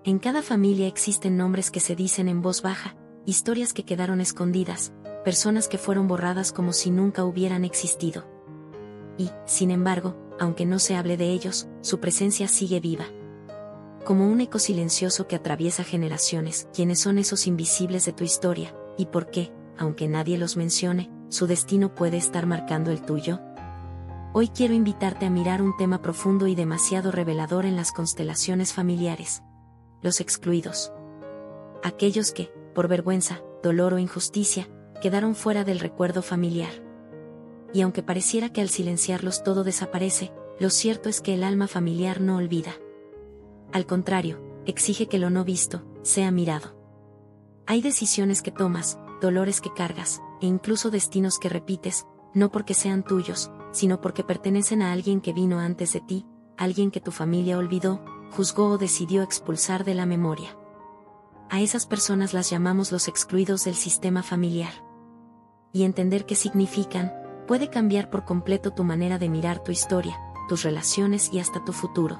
En cada familia existen nombres que se dicen en voz baja, historias que quedaron escondidas, personas que fueron borradas como si nunca hubieran existido. Y, sin embargo, aunque no se hable de ellos, su presencia sigue viva. Como un eco silencioso que atraviesa generaciones. ¿Quiénes son esos invisibles de tu historia, y por qué, aunque nadie los mencione, su destino puede estar marcando el tuyo? Hoy quiero invitarte a mirar un tema profundo y demasiado revelador en las constelaciones familiares: los excluidos. Aquellos que, por vergüenza, dolor o injusticia, quedaron fuera del recuerdo familiar. Y aunque pareciera que al silenciarlos todo desaparece, lo cierto es que el alma familiar no olvida. Al contrario, exige que lo no visto sea mirado. Hay decisiones que tomas, dolores que cargas, e incluso destinos que repites, no porque sean tuyos, sino porque pertenecen a alguien que vino antes de ti, alguien que tu familia olvidó, juzgó o decidió expulsar de la memoria. A esas personas las llamamos los excluidos del sistema familiar. Y entender qué significan puede cambiar por completo tu manera de mirar tu historia, tus relaciones y hasta tu futuro.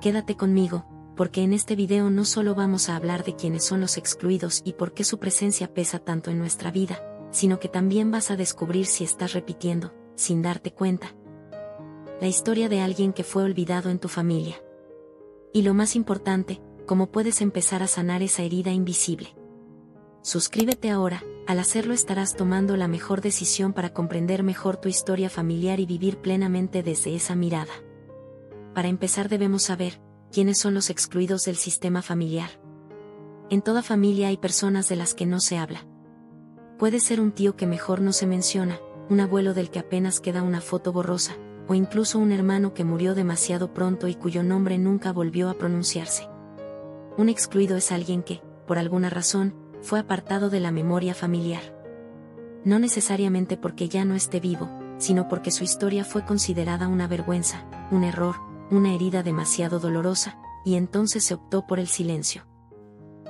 Quédate conmigo, porque en este video no solo vamos a hablar de quiénes son los excluidos y por qué su presencia pesa tanto en nuestra vida, sino que también vas a descubrir si estás repitiendo, sin darte cuenta, la historia de alguien que fue olvidado en tu familia. Y lo más importante, cómo puedes empezar a sanar esa herida invisible. Suscríbete ahora. Al hacerlo estarás tomando la mejor decisión para comprender mejor tu historia familiar y vivir plenamente desde esa mirada. Para empezar debemos saber quiénes son los excluidos del sistema familiar. En toda familia hay personas de las que no se habla. Puede ser un tío que mejor no se menciona, un abuelo del que apenas queda una foto borrosa, o incluso un hermano que murió demasiado pronto y cuyo nombre nunca volvió a pronunciarse. Un excluido es alguien que, por alguna razón, fue apartado de la memoria familiar. No necesariamente porque ya no esté vivo, sino porque su historia fue considerada una vergüenza, un error, una herida demasiado dolorosa, y entonces se optó por el silencio.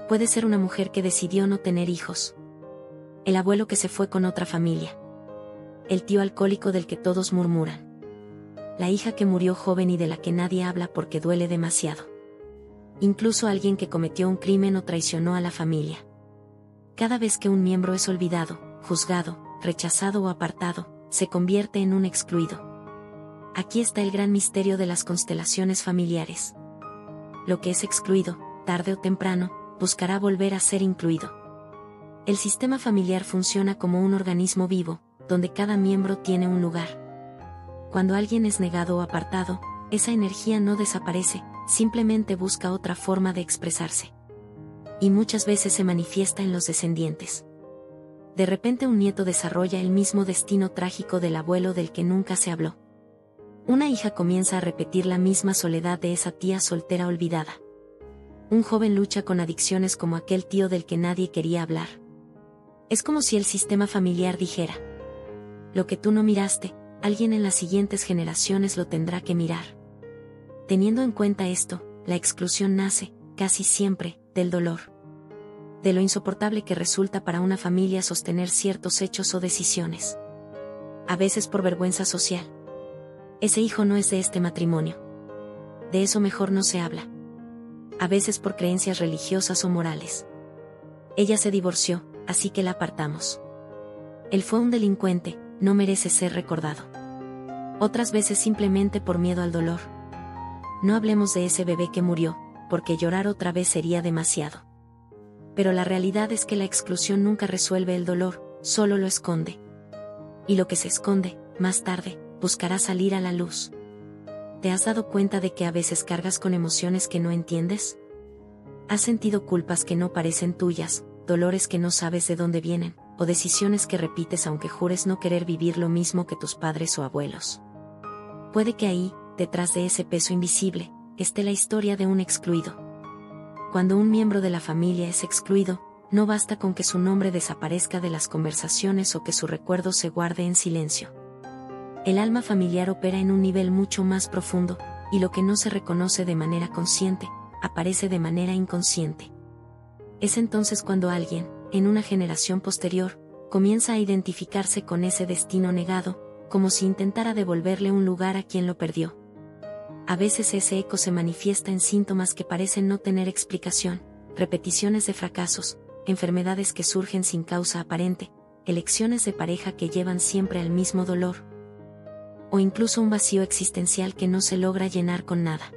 Puede ser una mujer que decidió no tener hijos, el abuelo que se fue con otra familia, el tío alcohólico del que todos murmuran, la hija que murió joven y de la que nadie habla porque duele demasiado, incluso alguien que cometió un crimen o traicionó a la familia. Cada vez que un miembro es olvidado, juzgado, rechazado o apartado, se convierte en un excluido. Aquí está el gran misterio de las constelaciones familiares. Lo que es excluido, tarde o temprano, buscará volver a ser incluido. El sistema familiar funciona como un organismo vivo, donde cada miembro tiene un lugar. Cuando alguien es negado o apartado, esa energía no desaparece, simplemente busca otra forma de expresarse. Y muchas veces se manifiesta en los descendientes. De repente un nieto desarrolla el mismo destino trágico del abuelo del que nunca se habló. Una hija comienza a repetir la misma soledad de esa tía soltera olvidada. Un joven lucha con adicciones como aquel tío del que nadie quería hablar. Es como si el sistema familiar dijera: lo que tú no miraste, alguien en las siguientes generaciones lo tendrá que mirar. Teniendo en cuenta esto, la exclusión nace, casi siempre, del dolor. De lo insoportable que resulta para una familia sostener ciertos hechos o decisiones. A veces por vergüenza social. Ese hijo no es de este matrimonio. De eso mejor no se habla. A veces por creencias religiosas o morales. Ella se divorció, así que la apartamos. Él fue un delincuente, no merece ser recordado. Otras veces simplemente por miedo al dolor. No hablemos de ese bebé que murió, porque llorar otra vez sería demasiado. Pero la realidad es que la exclusión nunca resuelve el dolor, solo lo esconde. Y lo que se esconde, más tarde, buscará salir a la luz. ¿Te has dado cuenta de que a veces cargas con emociones que no entiendes? ¿Has sentido culpas que no parecen tuyas, dolores que no sabes de dónde vienen, o decisiones que repites aunque jures no querer vivir lo mismo que tus padres o abuelos? Puede que ahí, detrás de ese peso invisible, esté la historia de un excluido. Cuando un miembro de la familia es excluido, no basta con que su nombre desaparezca de las conversaciones o que su recuerdo se guarde en silencio. El alma familiar opera en un nivel mucho más profundo, y lo que no se reconoce de manera consciente, aparece de manera inconsciente. Es entonces cuando alguien, en una generación posterior, comienza a identificarse con ese destino negado, como si intentara devolverle un lugar a quien lo perdió. A veces ese eco se manifiesta en síntomas que parecen no tener explicación, repeticiones de fracasos, enfermedades que surgen sin causa aparente, elecciones de pareja que llevan siempre al mismo dolor, o incluso un vacío existencial que no se logra llenar con nada.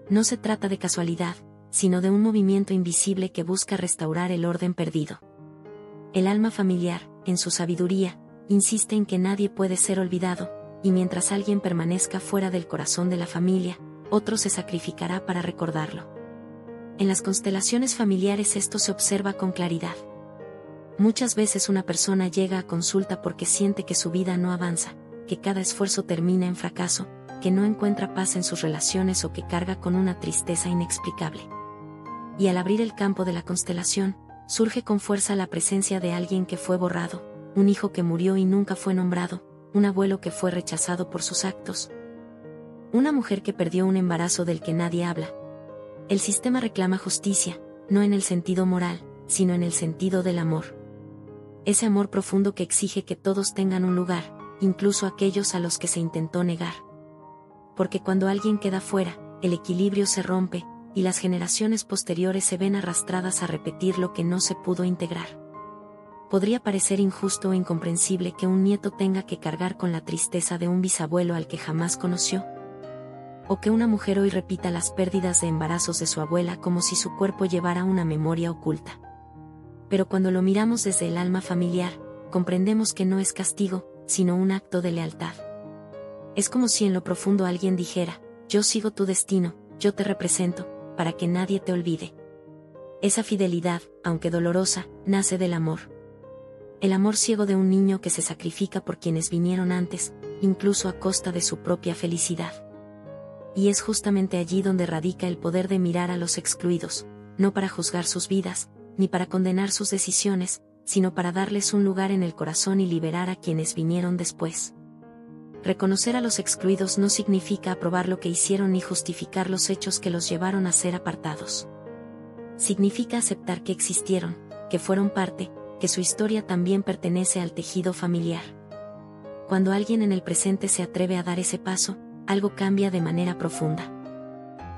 No se trata de casualidad, sino de un movimiento invisible que busca restaurar el orden perdido. El alma familiar, en su sabiduría, insiste en que nadie puede ser olvidado, y mientras alguien permanezca fuera del corazón de la familia, otro se sacrificará para recordarlo. En las constelaciones familiares esto se observa con claridad. Muchas veces una persona llega a consulta porque siente que su vida no avanza, que cada esfuerzo termina en fracaso, que no encuentra paz en sus relaciones o que carga con una tristeza inexplicable. Y al abrir el campo de la constelación, surge con fuerza la presencia de alguien que fue borrado, un hijo que murió y nunca fue nombrado, un abuelo que fue rechazado por sus actos, una mujer que perdió un embarazo del que nadie habla. El sistema reclama justicia, no en el sentido moral, sino en el sentido del amor. Ese amor profundo que exige que todos tengan un lugar, incluso aquellos a los que se intentó negar. Porque cuando alguien queda fuera, el equilibrio se rompe, y las generaciones posteriores se ven arrastradas a repetir lo que no se pudo integrar. Podría parecer injusto o incomprensible que un nieto tenga que cargar con la tristeza de un bisabuelo al que jamás conoció. O que una mujer hoy repita las pérdidas de embarazos de su abuela como si su cuerpo llevara una memoria oculta. Pero cuando lo miramos desde el alma familiar, comprendemos que no es castigo, sino un acto de lealtad. Es como si en lo profundo alguien dijera: yo sigo tu destino, yo te represento, para que nadie te olvide. Esa fidelidad, aunque dolorosa, nace del amor. El amor ciego de un niño que se sacrifica por quienes vinieron antes, incluso a costa de su propia felicidad. Y es justamente allí donde radica el poder de mirar a los excluidos, no para juzgar sus vidas, ni para condenar sus decisiones, sino para darles un lugar en el corazón y liberar a quienes vinieron después. Reconocer a los excluidos no significa aprobar lo que hicieron ni justificar los hechos que los llevaron a ser apartados. Significa aceptar que existieron, que fueron parte, que su historia también pertenece al tejido familiar. Cuando alguien en el presente se atreve a dar ese paso, algo cambia de manera profunda.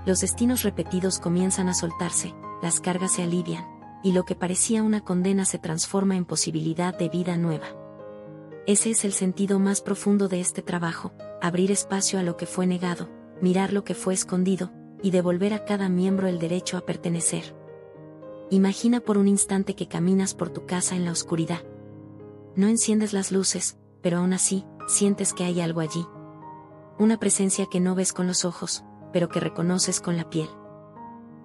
Los destinos repetidos comienzan a soltarse, las cargas se alivian, y lo que parecía una condena se transforma en posibilidad de vida nueva. Ese es el sentido más profundo de este trabajo: abrir espacio a lo que fue negado, mirar lo que fue escondido, y devolver a cada miembro el derecho a pertenecer. Imagina por un instante que caminas por tu casa en la oscuridad. No enciendes las luces, pero aún así, sientes que hay algo allí. Una presencia que no ves con los ojos, pero que reconoces con la piel.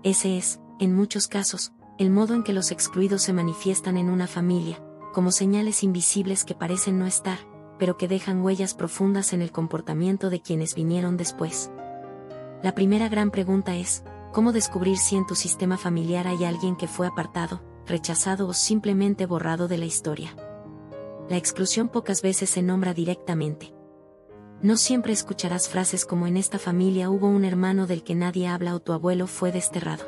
Ese es, en muchos casos, el modo en que los excluidos se manifiestan en una familia, como señales invisibles que parecen no estar, pero que dejan huellas profundas en el comportamiento de quienes vinieron después. La primera gran pregunta es: ¿cómo descubrir si en tu sistema familiar hay alguien que fue apartado, rechazado o simplemente borrado de la historia? La exclusión pocas veces se nombra directamente. No siempre escucharás frases como: en esta familia hubo un hermano del que nadie habla o tu abuelo fue desterrado.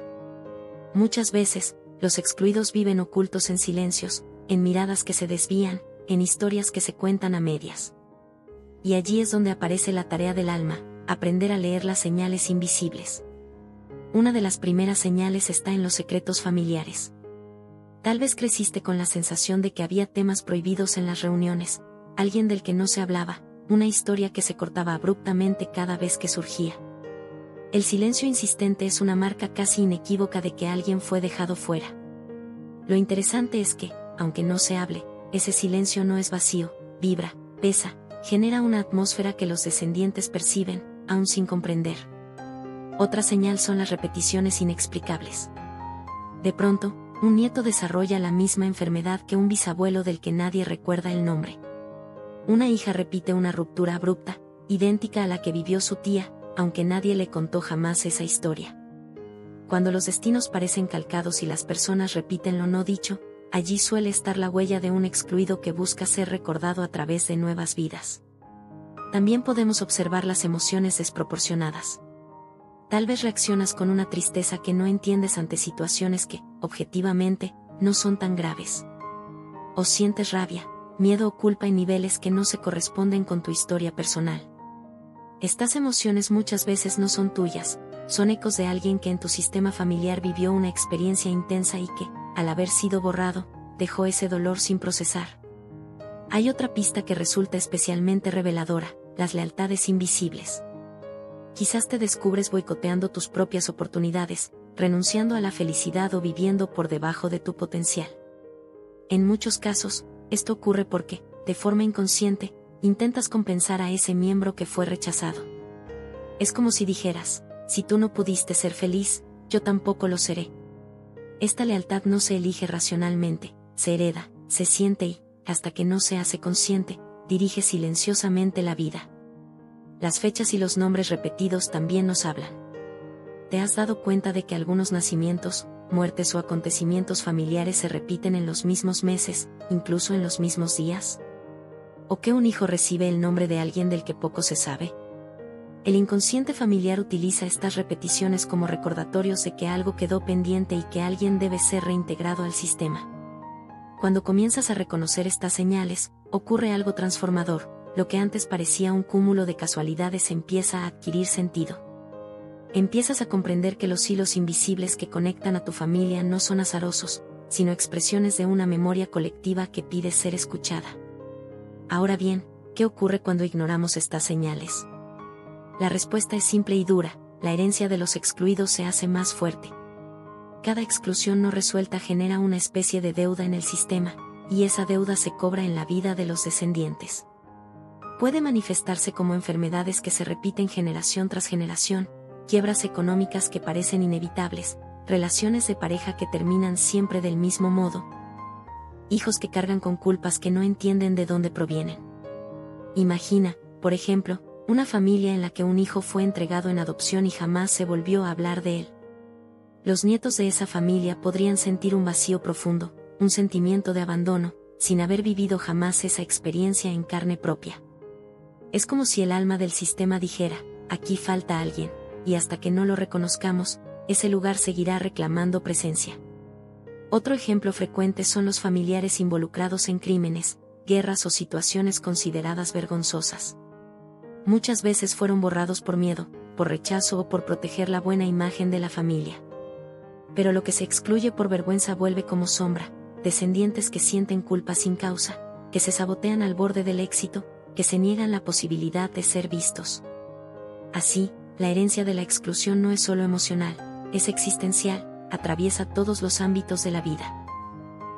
Muchas veces, los excluidos viven ocultos en silencios, en miradas que se desvían, en historias que se cuentan a medias. Y allí es donde aparece la tarea del alma: aprender a leer las señales invisibles. Una de las primeras señales está en los secretos familiares. Tal vez creciste con la sensación de que había temas prohibidos en las reuniones, alguien del que no se hablaba, una historia que se cortaba abruptamente cada vez que surgía. El silencio insistente es una marca casi inequívoca de que alguien fue dejado fuera. Lo interesante es que, aunque no se hable, ese silencio no es vacío, vibra, pesa, genera una atmósfera que los descendientes perciben, aún sin comprender. Otra señal son las repeticiones inexplicables. De pronto, un nieto desarrolla la misma enfermedad que un bisabuelo del que nadie recuerda el nombre. Una hija repite una ruptura abrupta, idéntica a la que vivió su tía, aunque nadie le contó jamás esa historia. Cuando los destinos parecen calcados y las personas repiten lo no dicho, allí suele estar la huella de un excluido que busca ser recordado a través de nuevas vidas. También podemos observar las emociones desproporcionadas. Tal vez reaccionas con una tristeza que no entiendes ante situaciones que, objetivamente, no son tan graves. O sientes rabia, miedo o culpa en niveles que no se corresponden con tu historia personal. Estas emociones muchas veces no son tuyas, son ecos de alguien que en tu sistema familiar vivió una experiencia intensa y que, al haber sido borrado, dejó ese dolor sin procesar. Hay otra pista que resulta especialmente reveladora: las lealtades invisibles. Quizás te descubres boicoteando tus propias oportunidades, renunciando a la felicidad o viviendo por debajo de tu potencial. En muchos casos, esto ocurre porque, de forma inconsciente, intentas compensar a ese miembro que fue rechazado. Es como si dijeras: si tú no pudiste ser feliz, yo tampoco lo seré. Esta lealtad no se elige racionalmente, se hereda, se siente y, hasta que no se hace consciente, dirige silenciosamente la vida. Las fechas y los nombres repetidos también nos hablan. ¿Te has dado cuenta de que algunos nacimientos, muertes o acontecimientos familiares se repiten en los mismos meses, incluso en los mismos días? ¿O que un hijo recibe el nombre de alguien del que poco se sabe? El inconsciente familiar utiliza estas repeticiones como recordatorios de que algo quedó pendiente y que alguien debe ser reintegrado al sistema. Cuando comienzas a reconocer estas señales, ocurre algo transformador: lo que antes parecía un cúmulo de casualidades empieza a adquirir sentido. Empiezas a comprender que los hilos invisibles que conectan a tu familia no son azarosos, sino expresiones de una memoria colectiva que pide ser escuchada. Ahora bien, ¿qué ocurre cuando ignoramos estas señales? La respuesta es simple y dura: la herencia de los excluidos se hace más fuerte. Cada exclusión no resuelta genera una especie de deuda en el sistema, y esa deuda se cobra en la vida de los descendientes. Puede manifestarse como enfermedades que se repiten generación tras generación, quiebras económicas que parecen inevitables, relaciones de pareja que terminan siempre del mismo modo, hijos que cargan con culpas que no entienden de dónde provienen. Imagina, por ejemplo, una familia en la que un hijo fue entregado en adopción y jamás se volvió a hablar de él. Los nietos de esa familia podrían sentir un vacío profundo, un sentimiento de abandono, sin haber vivido jamás esa experiencia en carne propia. Es como si el alma del sistema dijera: aquí falta alguien, y hasta que no lo reconozcamos, ese lugar seguirá reclamando presencia. Otro ejemplo frecuente son los familiares involucrados en crímenes, guerras o situaciones consideradas vergonzosas. Muchas veces fueron borrados por miedo, por rechazo o por proteger la buena imagen de la familia. Pero lo que se excluye por vergüenza vuelve como sombra: descendientes que sienten culpa sin causa, que se sabotean al borde del éxito, que se niegan la posibilidad de ser vistos. Así, la herencia de la exclusión no es solo emocional, es existencial, atraviesa todos los ámbitos de la vida.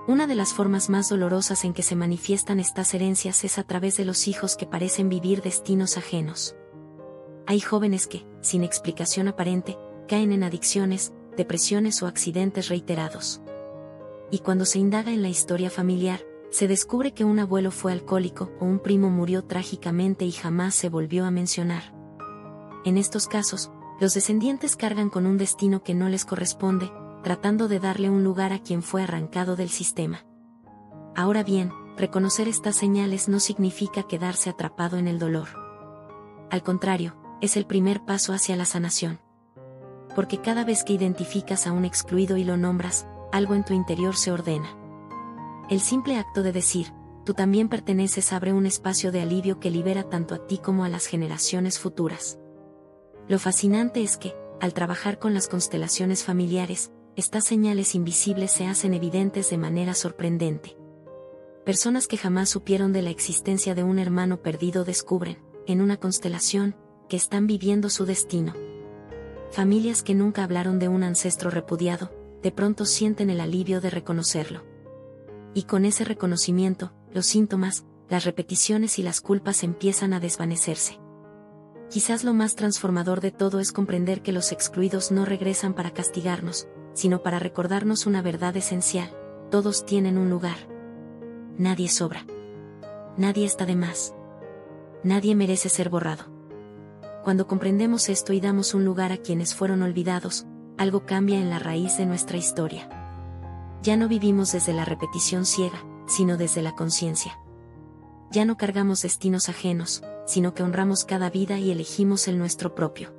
Una de las formas más dolorosas en que se manifiestan estas herencias es a través de los hijos que parecen vivir destinos ajenos. Hay jóvenes que, sin explicación aparente, caen en adicciones, depresiones o accidentes reiterados. Y cuando se indaga en la historia familiar, se descubre que un abuelo fue alcohólico o un primo murió trágicamente y jamás se volvió a mencionar. En estos casos, los descendientes cargan con un destino que no les corresponde, tratando de darle un lugar a quien fue arrancado del sistema. Ahora bien, reconocer estas señales no significa quedarse atrapado en el dolor. Al contrario, es el primer paso hacia la sanación. Porque cada vez que identificas a un excluido y lo nombras, algo en tu interior se ordena. El simple acto de decir: tú también perteneces, abre un espacio de alivio que libera tanto a ti como a las generaciones futuras. Lo fascinante es que, al trabajar con las constelaciones familiares, estas señales invisibles se hacen evidentes de manera sorprendente. Personas que jamás supieron de la existencia de un hermano perdido descubren, en una constelación, que están viviendo su destino. Familias que nunca hablaron de un ancestro repudiado, de pronto sienten el alivio de reconocerlo. Y con ese reconocimiento, los síntomas, las repeticiones y las culpas empiezan a desvanecerse. Quizás lo más transformador de todo es comprender que los excluidos no regresan para castigarnos, sino para recordarnos una verdad esencial: todos tienen un lugar. Nadie sobra. Nadie está de más. Nadie merece ser borrado. Cuando comprendemos esto y damos un lugar a quienes fueron olvidados, algo cambia en la raíz de nuestra historia. Ya no vivimos desde la repetición ciega, sino desde la conciencia. Ya no cargamos destinos ajenos, sino que honramos cada vida y elegimos el nuestro propio.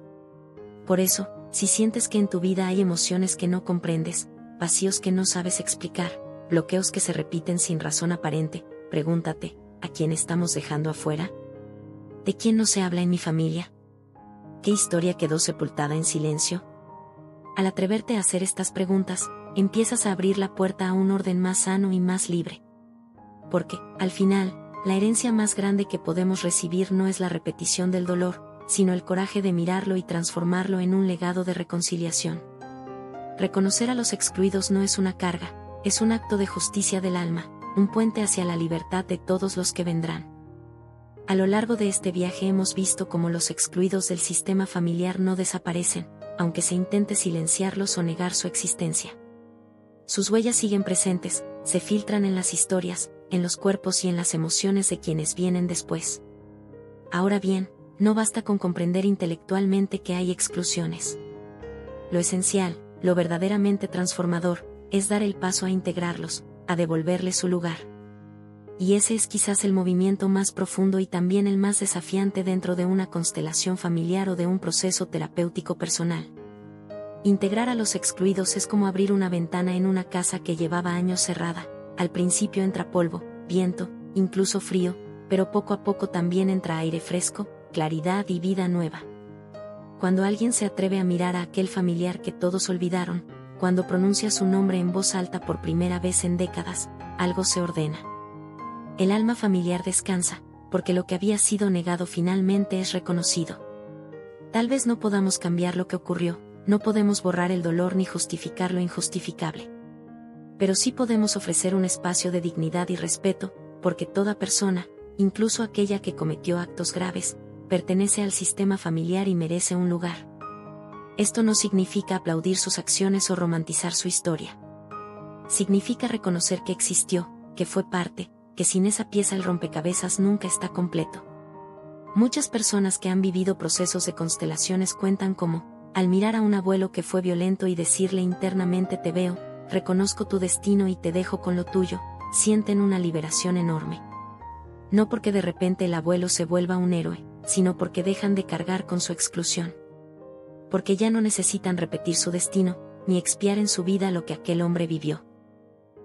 Por eso, si sientes que en tu vida hay emociones que no comprendes, vacíos que no sabes explicar, bloqueos que se repiten sin razón aparente, pregúntate: ¿a quién estamos dejando afuera? ¿De quién no se habla en mi familia? ¿Qué historia quedó sepultada en silencio? Al atreverte a hacer estas preguntas, empiezas a abrir la puerta a un orden más sano y más libre. Porque, al final, la herencia más grande que podemos recibir no es la repetición del dolor, sino el coraje de mirarlo y transformarlo en un legado de reconciliación. Reconocer a los excluidos no es una carga, es un acto de justicia del alma, un puente hacia la libertad de todos los que vendrán. A lo largo de este viaje hemos visto cómo los excluidos del sistema familiar no desaparecen, aunque se intente silenciarlos o negar su existencia. Sus huellas siguen presentes, se filtran en las historias, en los cuerpos y en las emociones de quienes vienen después. Ahora bien, no basta con comprender intelectualmente que hay exclusiones. Lo esencial, lo verdaderamente transformador, es dar el paso a integrarlos, a devolverles su lugar. Y ese es quizás el movimiento más profundo y también el más desafiante dentro de una constelación familiar o de un proceso terapéutico personal. Integrar a los excluidos es como abrir una ventana en una casa que llevaba años cerrada. Al principio entra polvo, viento, incluso frío, pero poco a poco también entra aire fresco, claridad y vida nueva. Cuando alguien se atreve a mirar a aquel familiar que todos olvidaron, cuando pronuncia su nombre en voz alta por primera vez en décadas, algo se ordena. El alma familiar descansa, porque lo que había sido negado finalmente es reconocido. Tal vez no podamos cambiar lo que ocurrió, no podemos borrar el dolor ni justificar lo injustificable. Pero sí podemos ofrecer un espacio de dignidad y respeto, porque toda persona, incluso aquella que cometió actos graves, pertenece al sistema familiar y merece un lugar. Esto no significa aplaudir sus acciones o romantizar su historia. Significa reconocer que existió, que fue parte, que sin esa pieza el rompecabezas nunca está completo. Muchas personas que han vivido procesos de constelaciones cuentan cómo, al mirar a un abuelo que fue violento y decirle internamente te veo, reconozco tu destino y te dejo con lo tuyo, sienten una liberación enorme. No porque de repente el abuelo se vuelva un héroe, sino porque dejan de cargar con su exclusión. Porque ya no necesitan repetir su destino, ni expiar en su vida lo que aquel hombre vivió.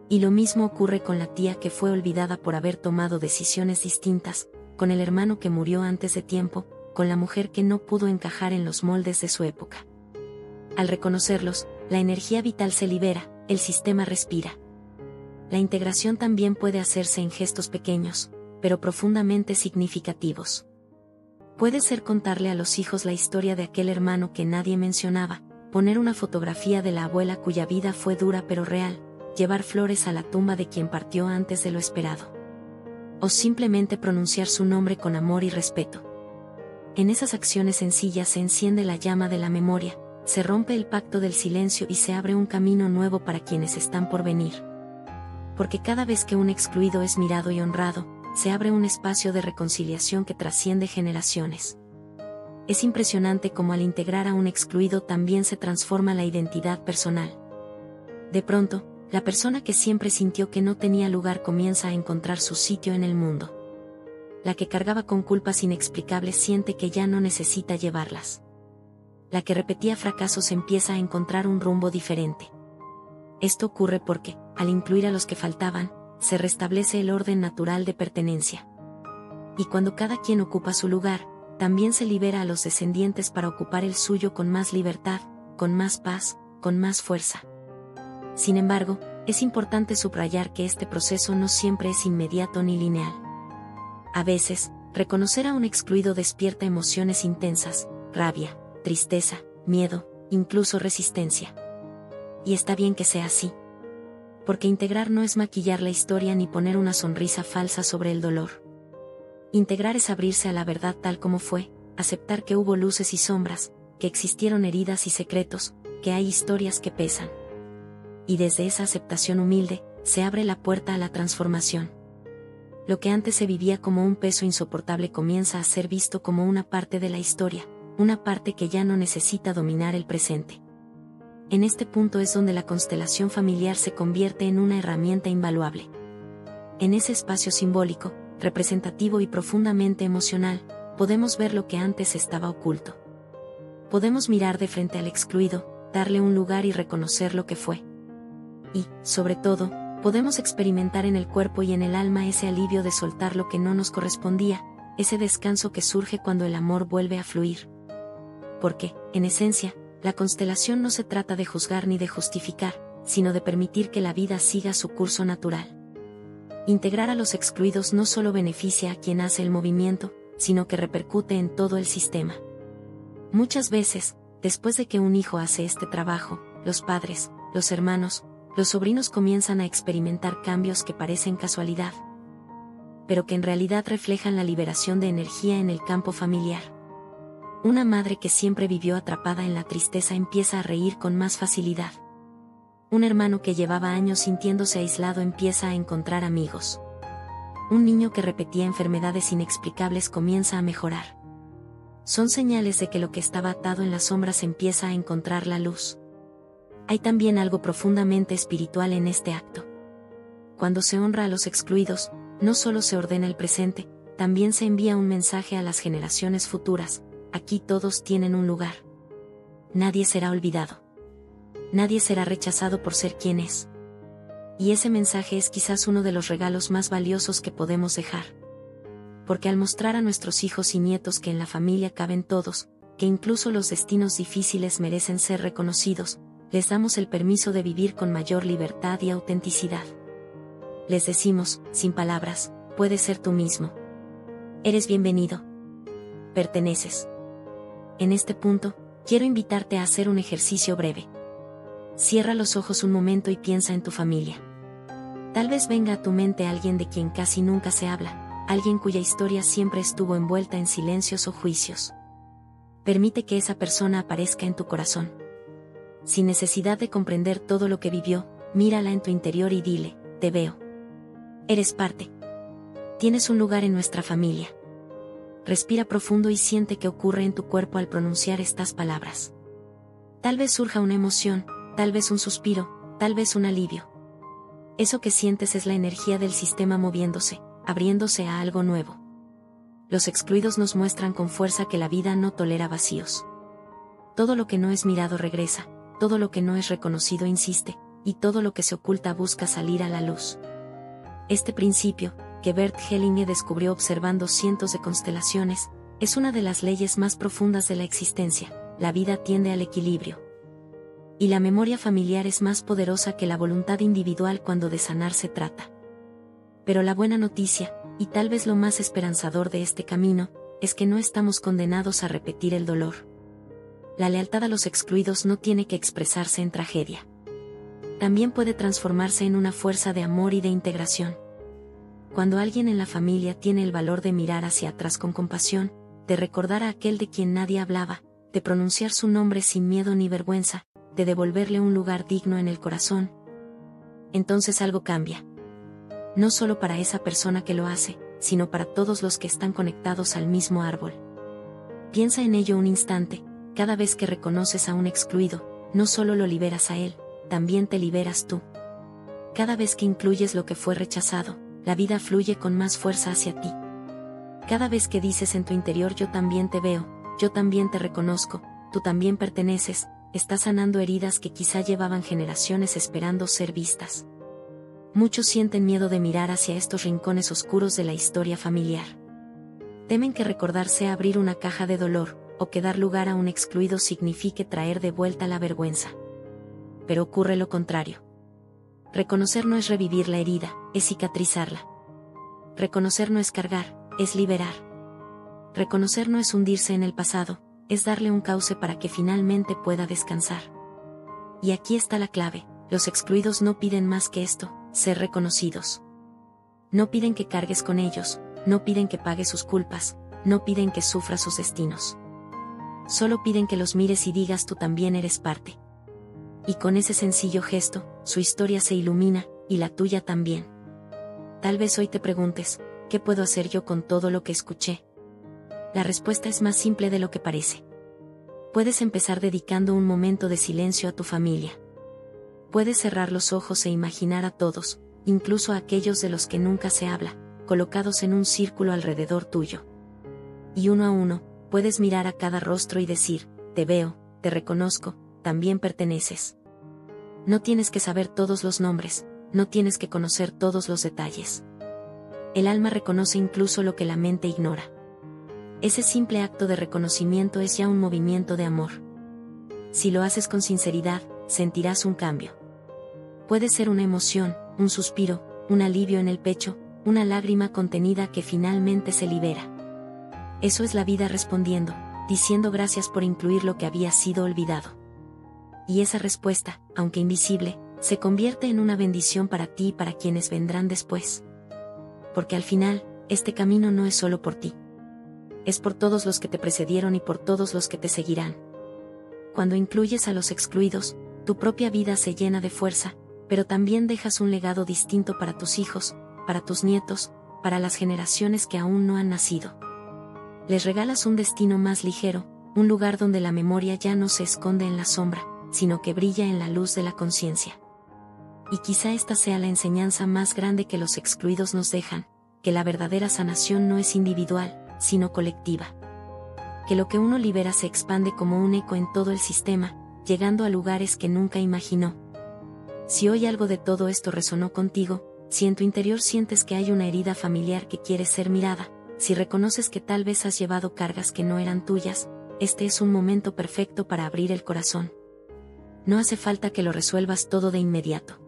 Y lo mismo ocurre con la tía que fue olvidada por haber tomado decisiones distintas, con el hermano que murió antes de tiempo, con la mujer que no pudo encajar en los moldes de su época. Al reconocerlos, la energía vital se libera, el sistema respira. La integración también puede hacerse en gestos pequeños, pero profundamente significativos. Puede ser contarle a los hijos la historia de aquel hermano que nadie mencionaba, poner una fotografía de la abuela cuya vida fue dura pero real, llevar flores a la tumba de quien partió antes de lo esperado. O simplemente pronunciar su nombre con amor y respeto. En esas acciones sencillas se enciende la llama de la memoria, se rompe el pacto del silencio y se abre un camino nuevo para quienes están por venir. Porque cada vez que un excluido es mirado y honrado, se abre un espacio de reconciliación que trasciende generaciones. Es impresionante cómo al integrar a un excluido también se transforma la identidad personal. De pronto, la persona que siempre sintió que no tenía lugar comienza a encontrar su sitio en el mundo. La que cargaba con culpas inexplicables siente que ya no necesita llevarlas. La que repetía fracasos empieza a encontrar un rumbo diferente. Esto ocurre porque, al incluir a los que faltaban, se restablece el orden natural de pertenencia. Y cuando cada quien ocupa su lugar, también se libera a los descendientes para ocupar el suyo con más libertad, con más paz, con más fuerza. Sin embargo, es importante subrayar que este proceso no siempre es inmediato ni lineal. A veces, reconocer a un excluido despierta emociones intensas, rabia, tristeza, miedo, incluso resistencia. Y está bien que sea así. Porque integrar no es maquillar la historia ni poner una sonrisa falsa sobre el dolor. Integrar es abrirse a la verdad tal como fue, aceptar que hubo luces y sombras, que existieron heridas y secretos, que hay historias que pesan. Y desde esa aceptación humilde, se abre la puerta a la transformación. Lo que antes se vivía como un peso insoportable comienza a ser visto como una parte de la historia, una parte que ya no necesita dominar el presente. En este punto es donde la constelación familiar se convierte en una herramienta invaluable. En ese espacio simbólico, representativo y profundamente emocional, podemos ver lo que antes estaba oculto. Podemos mirar de frente al excluido, darle un lugar y reconocer lo que fue. Y, sobre todo, podemos experimentar en el cuerpo y en el alma ese alivio de soltar lo que no nos correspondía, ese descanso que surge cuando el amor vuelve a fluir. porque, en esencia, la constelación no se trata de juzgar ni de justificar, sino de permitir que la vida siga su curso natural. Integrar a los excluidos no solo beneficia a quien hace el movimiento, sino que repercute en todo el sistema. Muchas veces, después de que un hijo hace este trabajo, los padres, los hermanos, los sobrinos comienzan a experimentar cambios que parecen casualidad, pero que en realidad reflejan la liberación de energía en el campo familiar. Una madre que siempre vivió atrapada en la tristeza empieza a reír con más facilidad. Un hermano que llevaba años sintiéndose aislado empieza a encontrar amigos. Un niño que repetía enfermedades inexplicables comienza a mejorar. Son señales de que lo que estaba atado en las sombras empieza a encontrar la luz. Hay también algo profundamente espiritual en este acto. Cuando se honra a los excluidos, no solo se ordena el presente, también se envía un mensaje a las generaciones futuras: aquí todos tienen un lugar. Nadie será olvidado. Nadie será rechazado por ser quien es. Y ese mensaje es quizás uno de los regalos más valiosos que podemos dejar. Porque al mostrar a nuestros hijos y nietos que en la familia caben todos, que incluso los destinos difíciles merecen ser reconocidos, les damos el permiso de vivir con mayor libertad y autenticidad. Les decimos, sin palabras, puedes ser tú mismo. Eres bienvenido. Perteneces. En este punto, quiero invitarte a hacer un ejercicio breve. Cierra los ojos un momento y piensa en tu familia. Tal vez venga a tu mente alguien de quien casi nunca se habla, alguien cuya historia siempre estuvo envuelta en silencios o juicios. Permite que esa persona aparezca en tu corazón. Sin necesidad de comprender todo lo que vivió, mírala en tu interior y dile: te veo. Eres parte. Tienes un lugar en nuestra familia. Respira profundo y siente qué ocurre en tu cuerpo al pronunciar estas palabras. Tal vez surja una emoción, tal vez un suspiro, tal vez un alivio. Eso que sientes es la energía del sistema moviéndose, abriéndose a algo nuevo. Los excluidos nos muestran con fuerza que la vida no tolera vacíos. Todo lo que no es mirado regresa, todo lo que no es reconocido insiste, y todo lo que se oculta busca salir a la luz. Este principio, que Bert Hellinger descubrió observando cientos de constelaciones, es una de las leyes más profundas de la existencia: la vida tiende al equilibrio. Y la memoria familiar es más poderosa que la voluntad individual cuando de sanar se trata. Pero la buena noticia, y tal vez lo más esperanzador de este camino, es que no estamos condenados a repetir el dolor. La lealtad a los excluidos no tiene que expresarse en tragedia. También puede transformarse en una fuerza de amor y de integración. Cuando alguien en la familia tiene el valor de mirar hacia atrás con compasión, de recordar a aquel de quien nadie hablaba, de pronunciar su nombre sin miedo ni vergüenza, de devolverle un lugar digno en el corazón, entonces algo cambia. No solo para esa persona que lo hace, sino para todos los que están conectados al mismo árbol. Piensa en ello un instante: cada vez que reconoces a un excluido, no solo lo liberas a él, también te liberas tú. Cada vez que incluyes lo que fue rechazado, la vida fluye con más fuerza hacia ti. Cada vez que dices en tu interior: yo también te veo, yo también te reconozco, tú también perteneces, estás sanando heridas que quizá llevaban generaciones esperando ser vistas. Muchos sienten miedo de mirar hacia estos rincones oscuros de la historia familiar. Temen que recordar sea abrir una caja de dolor, o que dar lugar a un excluido signifique traer de vuelta la vergüenza. Pero ocurre lo contrario. Reconocer no es revivir la herida, es cicatrizarla. Reconocer no es cargar, es liberar. Reconocer no es hundirse en el pasado, es darle un cauce para que finalmente pueda descansar. Y aquí está la clave: los excluidos no piden más que esto: ser reconocidos. No piden que cargues con ellos, no piden que pagues sus culpas, no piden que sufras sus destinos. Solo piden que los mires y digas: tú también eres parte. Y con ese sencillo gesto, su historia se ilumina, y la tuya también. Tal vez hoy te preguntes: ¿qué puedo hacer yo con todo lo que escuché? La respuesta es más simple de lo que parece. Puedes empezar dedicando un momento de silencio a tu familia. Puedes cerrar los ojos e imaginar a todos, incluso a aquellos de los que nunca se habla, colocados en un círculo alrededor tuyo. Y uno a uno, puedes mirar a cada rostro y decir: te veo, te reconozco, también perteneces. No tienes que saber todos los nombres, no tienes que conocer todos los detalles. El alma reconoce incluso lo que la mente ignora. Ese simple acto de reconocimiento es ya un movimiento de amor. Si lo haces con sinceridad, sentirás un cambio. Puede ser una emoción, un suspiro, un alivio en el pecho, una lágrima contenida que finalmente se libera. Eso es la vida respondiendo, diciendo gracias por incluir lo que había sido olvidado. Y esa respuesta, aunque invisible, se convierte en una bendición para ti y para quienes vendrán después. Porque al final, este camino no es solo por ti. Es por todos los que te precedieron y por todos los que te seguirán. Cuando incluyes a los excluidos, tu propia vida se llena de fuerza, pero también dejas un legado distinto para tus hijos, para tus nietos, para las generaciones que aún no han nacido. Les regalas un destino más ligero, un lugar donde la memoria ya no se esconde en la sombra, sino que brilla en la luz de la conciencia. Y quizá esta sea la enseñanza más grande que los excluidos nos dejan, que la verdadera sanación no es individual, sino colectiva. Que lo que uno libera se expande como un eco en todo el sistema, llegando a lugares que nunca imaginó. Si hoy algo de todo esto resonó contigo, si en tu interior sientes que hay una herida familiar que quiere ser mirada, si reconoces que tal vez has llevado cargas que no eran tuyas, este es un momento perfecto para abrir el corazón. No hace falta que lo resuelvas todo de inmediato.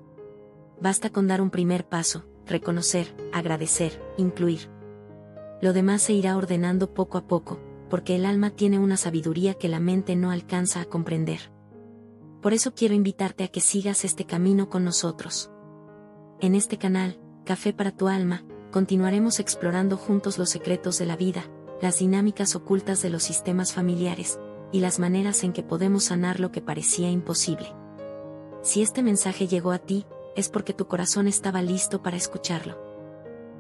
Basta con dar un primer paso, reconocer, agradecer, incluir. Lo demás se irá ordenando poco a poco, porque el alma tiene una sabiduría que la mente no alcanza a comprender. Por eso quiero invitarte a que sigas este camino con nosotros. En este canal, Café para tu Alma, continuaremos explorando juntos los secretos de la vida, las dinámicas ocultas de los sistemas familiares, y las maneras en que podemos sanar lo que parecía imposible. Si este mensaje llegó a ti, es porque tu corazón estaba listo para escucharlo.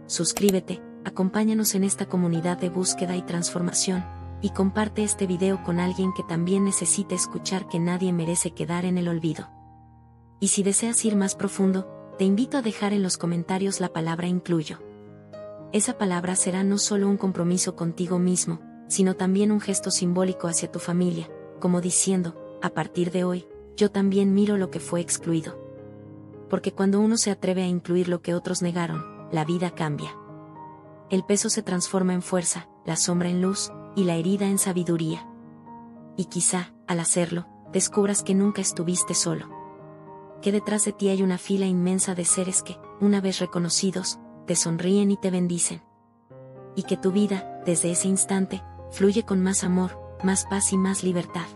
Suscríbete, acompáñanos en esta comunidad de búsqueda y transformación, y comparte este video con alguien que también necesite escuchar que nadie merece quedar en el olvido. Y si deseas ir más profundo, te invito a dejar en los comentarios la palabra incluyo. Esa palabra será no solo un compromiso contigo mismo, sino también un gesto simbólico hacia tu familia, como diciendo, a partir de hoy, yo también miro lo que fue excluido. Porque cuando uno se atreve a incluir lo que otros negaron, la vida cambia. El peso se transforma en fuerza, la sombra en luz, y la herida en sabiduría. Y quizá, al hacerlo, descubras que nunca estuviste solo. Que detrás de ti hay una fila inmensa de seres que, una vez reconocidos, te sonríen y te bendicen. Y que tu vida, desde ese instante, fluye con más amor, más paz y más libertad.